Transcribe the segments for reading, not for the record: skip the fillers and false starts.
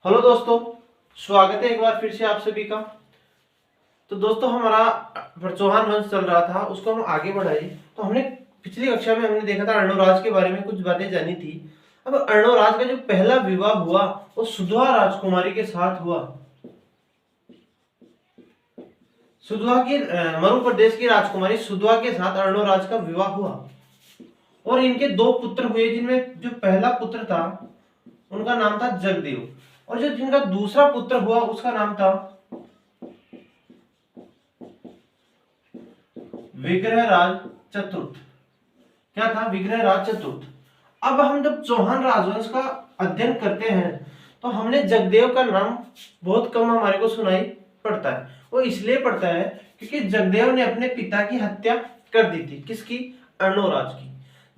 Hello दोस्तों, स्वागत है एक बार फिर से आप सभी का। तो दोस्तों हमारा चौहान वंश चल रहा था, उसको हम आगे बढ़ाए। तो हमने पिछली कक्षा में हमने देखा था अर्णोराज के बारे में कुछ बातें जानी थी। अब अर्णोराज का जो पहला विवाह हुआ वो सुधवा राजकुमारी के साथ हुआ। सुधवा की मरु प्रदेश की राजकुमारी सुधवा के साथ अर्णोराज का विवाह हुआ और इनके दो पुत्र हुए, जिनमें जो पहला पुत्र था उनका नाम था जगदेव और जो जिनका दूसरा पुत्र हुआ उसका नाम था विग्रहराज चतुर्थ। क्या था? विग्रहराज चतुर्थ। अब हम जब चौहान राजवंश का अध्ययन करते हैं तो हमने जगदेव का नाम बहुत कम हमारे को सुनाई पड़ता है। वो इसलिए पड़ता है क्योंकि जगदेव ने अपने पिता की हत्या कर दी थी। किसकी? अर्णोराज की।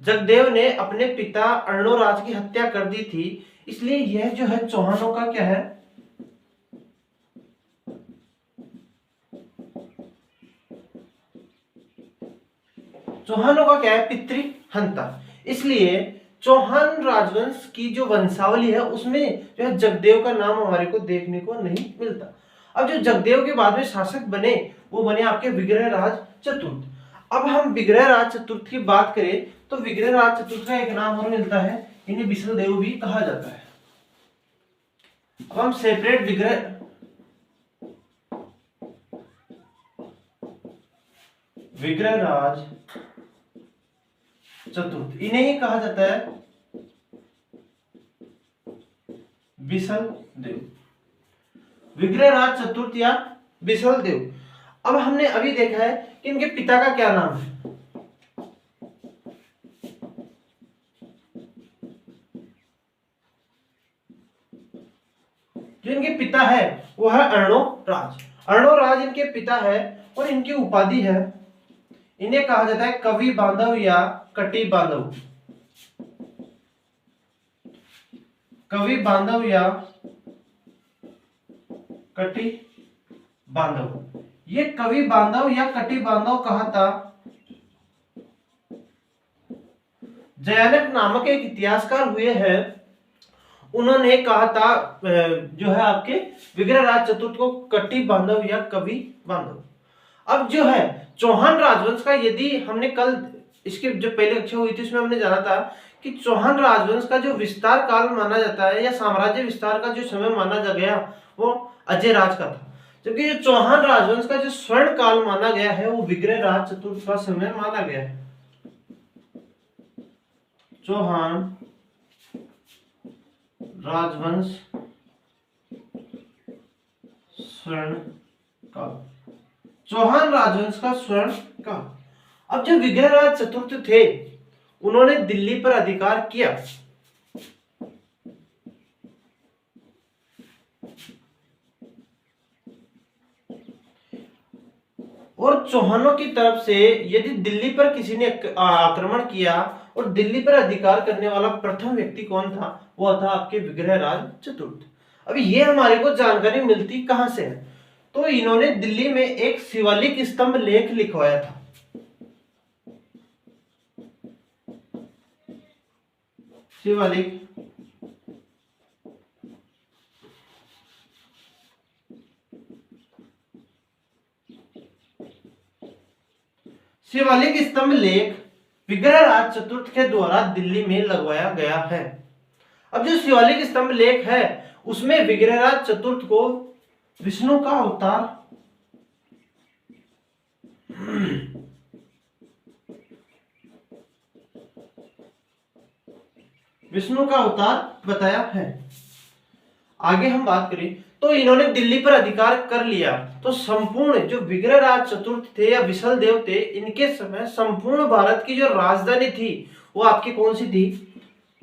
जगदेव ने अपने पिता अर्णोराज की हत्या कर दी थी, इसलिए यह जो है चौहानों का क्या है? चौहानों का क्या है? पितृहंता। इसलिए चौहान राजवंश की जो वंशावली है उसमें जो है जगदेव का नाम हमारे को देखने को नहीं मिलता। अब जो जगदेव के बाद में शासक बने वो बने आपके विग्रहराज चतुर्थ। अब हम विग्रहराज चतुर्थ की बात करें तो विग्रहराज चतुर्थ का एक नाम और मिलता है, इन्हें विष्णुदेव भी कहा जाता है। अब हम सेपरेट विग्रहराज चतुर्थ, इन्हें ही कहा जाता है बिसल देव। विग्रहराज चतुर्थ या बिसल देव। अब हमने अभी देखा है कि इनके पिता का क्या नाम है। जो इनके पिता है वो है अर्णोराज। अर्णोराज इनके पिता है और इनकी उपाधि है, इन्हें कहा जाता है कवि बांधव या कटी बांधव। कवि बांधव या कटी बांधव। ये कवि बांधव या कटी बांधव कहा था जयानक नामक एक इतिहासकार हुए हैं, उन्होंने कहा था जो है आपके विग्रहराज चतुर्थ को कटी बांधव या कवि बांधव। अब जो है चौहान राजवंश का, यदि हमने कल इसके जो पहले कक्षा हुई थी उसमें हमने जाना था कि चौहान राजवंश का जो विस्तार काल माना जाता है या साम्राज्य विस्तार का जो समय माना जा गया वो अजय राज का था, जबकि जो चौहान राजवंश का जो स्वर्ण काल माना गया है वो विग्रहराज चतुर्थ का समय माना गया है। चौहान राजवंश स्वर्ण काल, चौहान राजवंश का स्वर्ण काल। अब जो विग्रहराज चतुर्थ थे उन्होंने दिल्ली पर अधिकार किया। और चौहानों की तरफ से यदि दिल्ली पर किसी ने आक्रमण किया और दिल्ली पर अधिकार करने वाला प्रथम व्यक्ति कौन था? वो था आपके विग्रहराज चतुर्थ। अभी ये हमारे को जानकारी मिलती कहां से है? तो इन्होंने दिल्ली में एक शिवालिक स्तंभ लेख लिखवाया था। शिवालिक शिवालिक स्तंभ लेख विग्रहराज चतुर्थ के द्वारा दिल्ली में लगवाया गया है। अब जो शिवालिक स्तंभ लेख है उसमें विग्रहराज चतुर्थ को विष्णु का अवतार बताया है। आगे हम बात करें तो इन्होंने दिल्ली पर अधिकार कर लिया तो संपूर्ण जो विग्रहराज चतुर्थ थे या विसल देव थे, इनके समय संपूर्ण भारत की जो राजधानी थी वो आपकी कौन सी थी?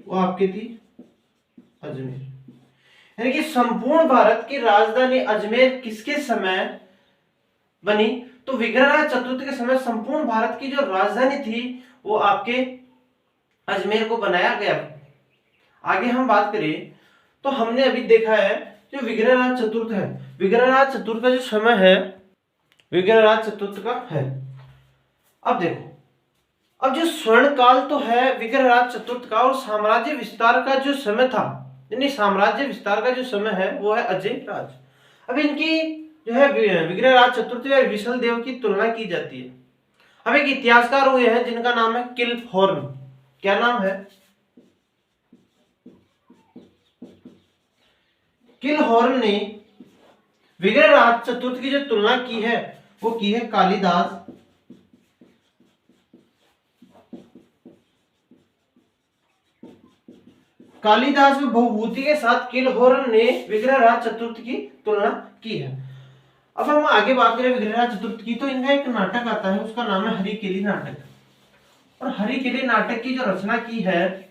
वो आपकी थी अजमेर। यानी कि संपूर्ण भारत की राजधानी अजमेर किसके समय बनी? तो विग्रहराज चतुर्थ के समय संपूर्ण भारत की जो राजधानी थी वो आपके अजमेर को बनाया गया। आगे हम बात करें तो हमने अभी देखा है जो विग्रहराज चतुर्थ है, विग्रहराज चतुर्थ का जो समय है विग्रहराज चतुर्थ का है। अब देखो, अब जो स्वर्ण काल तो है विग्रहराज चतुर्थ का और साम्राज्य विस्तार का जो समय था यानी साम्राज्य विस्तार का जो समय है वो है अजय राज। अब इनकी जो है विग्रहराज चतुर्थ या विशल देव की तुलना की जाती है। अब एक इतिहासकार हुए हैं जिनका नाम है किलहॉर्न। क्या नाम है? किलहॉर्न ने विग्रहराज चतुर्थ की जो तुलना की है वो की है कालिदास व भवभूति के साथ किलहॉर्न ने विग्रहराज चतुर्थ की तुलना की है। अब हम आगे बात करें विग्रहराज चतुर्थ की, तो इनका एक नाटक आता है, उसका नाम है हरिकेली नाटक। और हरिकेली नाटक की जो रचना की है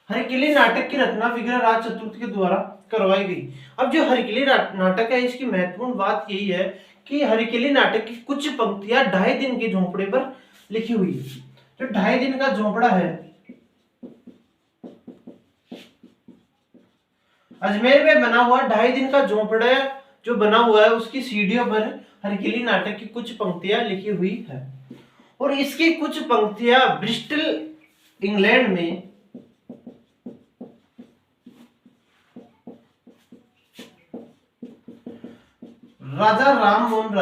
हरिकेली नाटक की रचना विग्रहराज चतुर्थ के द्वारा करवाई गई। अब जो हरिकेली नाटक है इसकी महत्वपूर्ण बात यही है कि हरिकेली नाटक की कुछ पंक्तियां 2.5 दिन के झोंपड़े पर लिखी हुई है। जो 2.5 दिन का झोंपड़ा है अजमेर में बना हुआ 2.5 दिन का झोंपड़ा जो बना हुआ है उसकी सीढ़ियों पर हरिकेली नाटक की कुछ पंक्तियां लिखी हुई है। और इसकी कुछ पंक्तियां ब्रिस्टल इंग्लैंड में राजा राम मोहन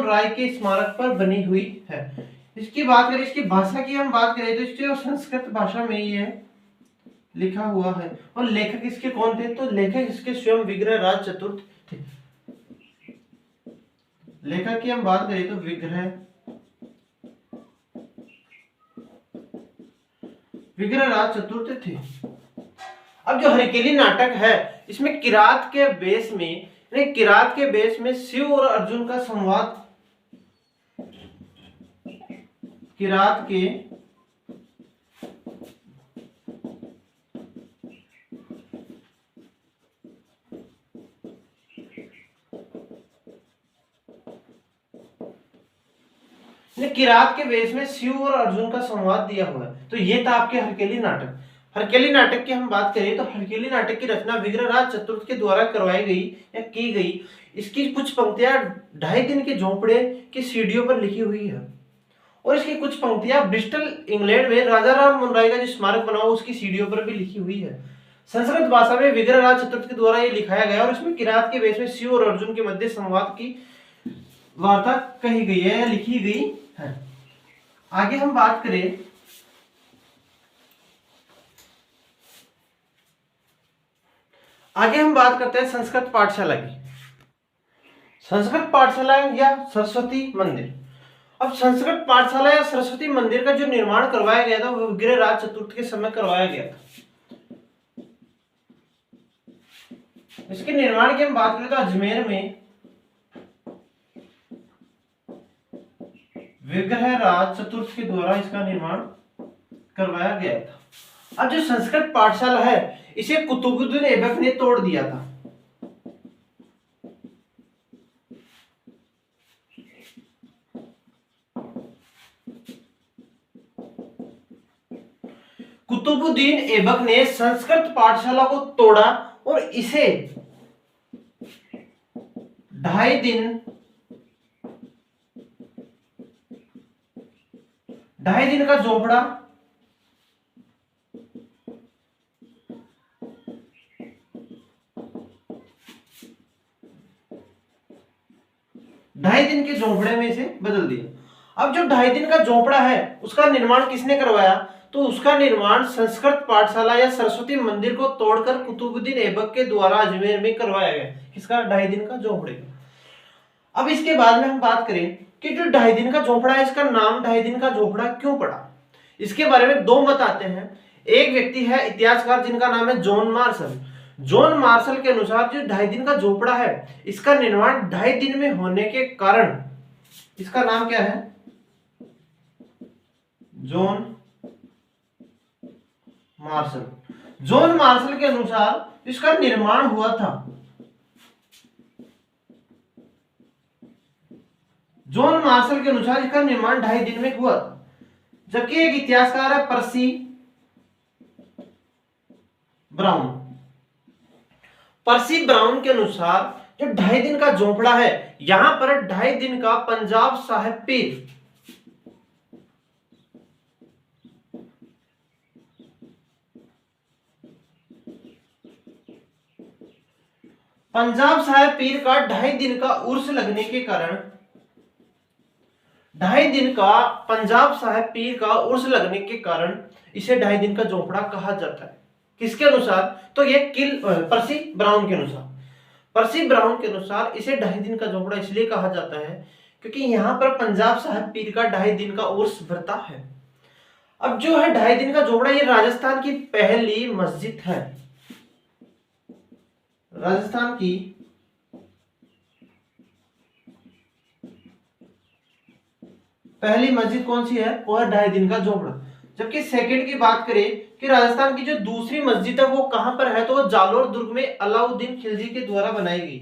राय के स्मारक पर बनी हुई है। इसकी बात करें, इसकी भाषा की हम बात करें तो इसकी संस्कृत भाषा में ही है लिखा हुआ है। और लेखक इसके कौन थे? तो लेखक इसके स्वयं विग्रहराज चतुर्थ थे। लेखक की हम बात करें तो विग्रहराज चतुर्थ थे। अब जो हरिकेली नाटक है इसमें किरात के बेस में शिव और अर्जुन का संवाद, किरात के बेस में शिव और अर्जुन का संवाद दिया हुआ है। तो ये था आपके हरकेली नाटक। हरकेली नाटक की हम बात करें तो हरकेली नाटक की रचना विग्रहराज चतुर्थ के द्वारा करवाई गई या की गई। इसकी कुछ पंक्तियां 2.5 दिन के झोंपड़े की सीढ़ियों पर लिखी हुई है। और इसकी कुछ पंक्तियां ब्रिस्टल इंग्लैंड में राजा राम मोहन राय का जो स्मारक बना हुआ उसकी सीढ़ियों पर भी लिखी हुई है। संस्कृत भाषा में विग्रहराज चतुर्थ के द्वारा ये लिखाया गया और इसमें किरात के बेस में शिव और अर्जुन के मध्य संवाद की वार्ता कही गई है या लिखी गई है। आगे हम बात करें करते हैं संस्कृत पाठशाला की। संस्कृत पाठशाला या सरस्वती मंदिर। अब संस्कृत पाठशाला या सरस्वती मंदिर का जो निर्माण करवाया गया था वो विग्रहराज चतुर्थ के समय करवाया गया था। इसके निर्माण की हम बात करें तो अजमेर में विग्रहराज चतुर्थ के द्वारा इसका निर्माण करवाया गया था। अब जो संस्कृत पाठशाला है इसे कुतुबुद्दीन ऐबक ने तोड़ दिया था। कुतुबुद्दीन ऐबक ने संस्कृत पाठशाला को तोड़ा और इसे 2.5 दिन का झोपड़ा ढाई दिन के झोपड़े में इसे बदल दिया। अब जो 2.5 दिन का झोपड़ा है उसका निर्माण किसने करवाया? तो उसका निर्माण संस्कृत पाठशाला या सरस्वती मंदिर को तोड़कर कुतुबुद्दीन ऐबक के द्वारा अजमेर में करवाया गया। किसका? 2.5 दिन का झोपड़े का। अब इसके बाद में हम बात करें कि जो 2.5 दिन का झोपड़ा है इसका नाम 2.5 दिन का झोपड़ा क्यों पड़ा? इसके बारे में 2 मत आते हैं। एक व्यक्ति है इतिहासकार जिनका नाम है जॉन मार्शल। जॉन मार्शल के अनुसार जो 2.5 दिन का झोपड़ा है इसका निर्माण 2.5 दिन में होने के कारण इसका नाम क्या है? John Marshall. जॉन मार्शल के अनुसार इसका निर्माण हुआ था, जॉन मार्शल के अनुसार इसका निर्माण 2.5 दिन में हुआ था। जबकि एक इतिहासकार है पर्सी ब्राउन, पर्सी ब्राउन के अनुसार जो 2.5 दिन का झोपड़ा है, यहां पर 2.5 दिन का पंजाब साहिब पीर, पंजाब साहिब पीर का 2.5 दिन का उर्स लगने के कारण, 2.5 दिन का पंजाब साहिब पीर का उर्स लगने के कारण इसे 2.5 दिन का झोपड़ा कहा जाता है। किसके अनुसार? तो ये पर्सी ब्राउन के अनुसार, पर्सी ब्राउन के अनुसार इसे 2.5 दिन का झोपड़ा इसलिए कहा जाता है क्योंकि यहां पर पंजाब साहिब पीर का 2.5 दिन का उर्स भरता है। अब जो है 2.5 दिन का झोपड़ा, ये राजस्थान की पहली मस्जिद है। राजस्थान की पहली मस्जिद कौन सी है? वो है 2.5 दिन का झोपड़ा। जबकि सेकंड की बात करें कि राजस्थान की जो दूसरी मस्जिद है वो कहां पर है, तो वो जालोर दुर्ग में अलाउद्दीन खिलजी के द्वारा बनाई गई।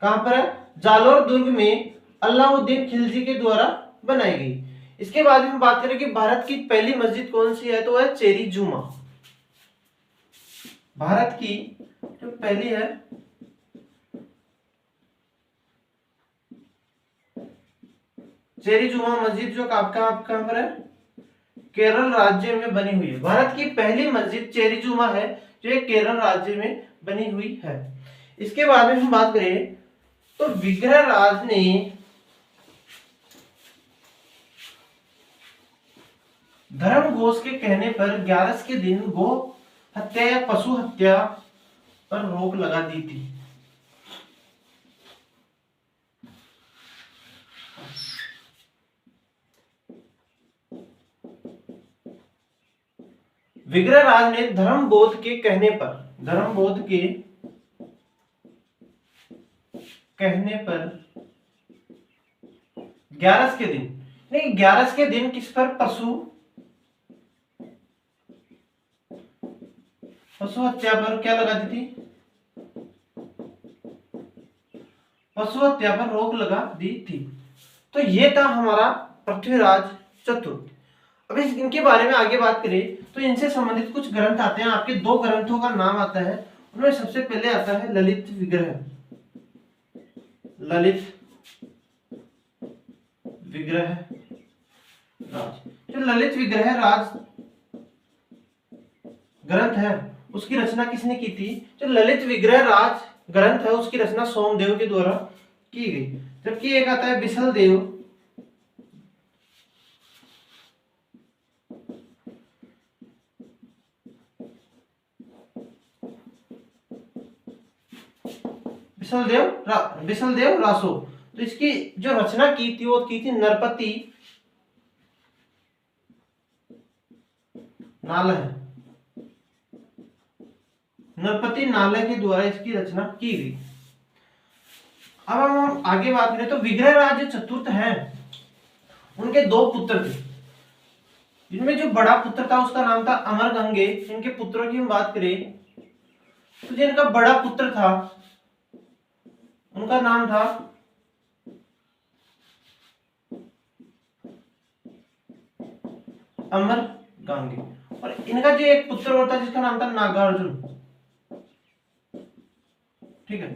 कहां पर है? जालोर दुर्ग में अलाउद्दीन खिलजी के द्वारा बनाई गई। इसके बाद हम बात करें कि भारत की पहली मस्जिद कौन सी है, तो है चेरी जुमा। भारत की जो पहली है चेरी जुमा मस्जिद, जो कहां पर है? केरल राज्य में बनी हुई है। भारत की पहली मस्जिद चेरी जुमा है जो केरल राज्य में बनी हुई है। इसके बाद में हम बात करें तो विग्रहराज ने धर्म घोष के कहने पर 11 के दिन गो हत्या या पशु हत्या पर रोक लगा दी थी। विग्रहराज ने धर्मबोध के कहने पर, धर्मबोध के कहने पर 11 के दिन, नहीं 11 के दिन किस पर? पशु हत्या पर क्या लगा दी थी? पशु हत्या पर रोक लगा दी थी। तो ये था हमारा पृथ्वीराज चतुर्थ। अब इनके बारे में आगे बात करें तो इनसे संबंधित कुछ ग्रंथ आते हैं। आपके 2 ग्रंथों का नाम आता है, उनमें सबसे पहले आता है ललित विग्रह। ललित विग्रह राज, जो ललित विग्रह राज ग्रंथ है उसकी रचना किसने की थी? जो ललित विग्रह राज ग्रंथ है उसकी रचना सोमदेव के द्वारा की गई। जबकि एक आता है बिसल देव, बिसल देव रासो। तो इसकी जो रचना की थी वो की थी नरपति नालह, नरपति नालह के द्वारा इसकी रचना की गई। अब हम आगे बात करें तो विग्रहराज जो चतुर्थ हैं उनके 2 पुत्र थे। इनमें जो बड़ा पुत्र था उसका नाम था अमरगंगे। इनके पुत्रों की हम बात करें तो जिनका बड़ा पुत्र था उनका नाम था अमरगांगे, और इनका जो एक पुत्र होता है जिसका नाम था नागार्जुन। ठीक है,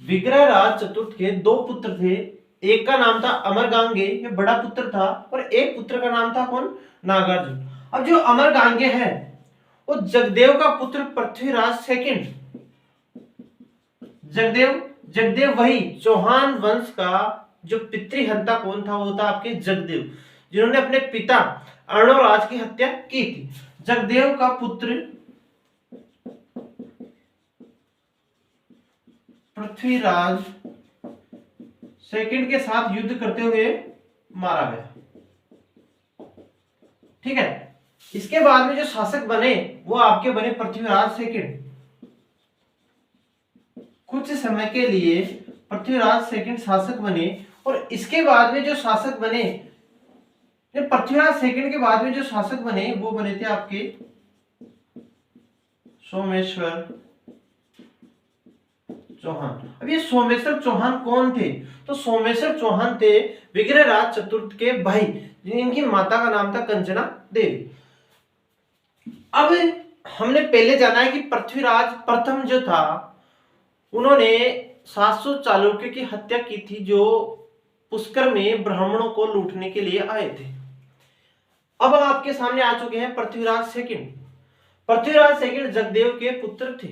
विग्रहराज चतुर्थ के 2 पुत्र थे। एक का नाम था अमरगांगे, ये बड़ा पुत्र था, और एक पुत्र का नाम था कौन? नागार्जुन। अब जो अमरगांगे है वो जगदेव का पुत्र पृथ्वीराज सेकंड, जगदेव वही चौहान वंश का जो पितृहंता कौन था? वो था आपके जगदेव, जिन्होंने अपने पिता अर्णोराज की हत्या की थी। जगदेव का पुत्र पृथ्वीराज सेकंड के साथ युद्ध करते हुए मारा गया। ठीक है, इसके बाद में जो शासक बने वो आपके बने पृथ्वीराज सेकंड। कुछ समय के लिए पृथ्वीराज सेकंड शासक बने, और इसके बाद में जो शासक बने, पृथ्वीराज सेकंड के बाद में जो शासक बने वो बने थे आपके सोमेश्वर चौहान। अब ये सोमेश्वर चौहान कौन थे? तो सोमेश्वर चौहान थे विग्रहराज चतुर्थ के भाई, जिनकी माता का नाम था कंचना देवी। अब हमने पहले जाना है कि पृथ्वीराज प्रथम जो था, उन्होंने 700 चालुक्यों की हत्या की थी, जो पुष्कर में ब्राह्मणों को लूटने के लिए आए थे। अब आपके सामने आ चुके हैं पृथ्वीराज सेकंड। पृथ्वीराज सेकंड जगदेव के पुत्र थे।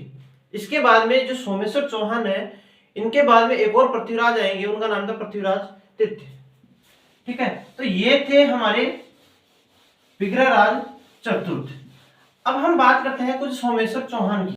इसके बाद में जो सोमेश्वर चौहान है, इनके बाद में एक और पृथ्वीराज आएंगे, उनका नाम था पृथ्वीराज तृतीय। ठीक है, तो ये थे हमारे विग्रहराज चतुर्थ। अब हम बात करते हैं कुछ सोमेश्वर चौहान की।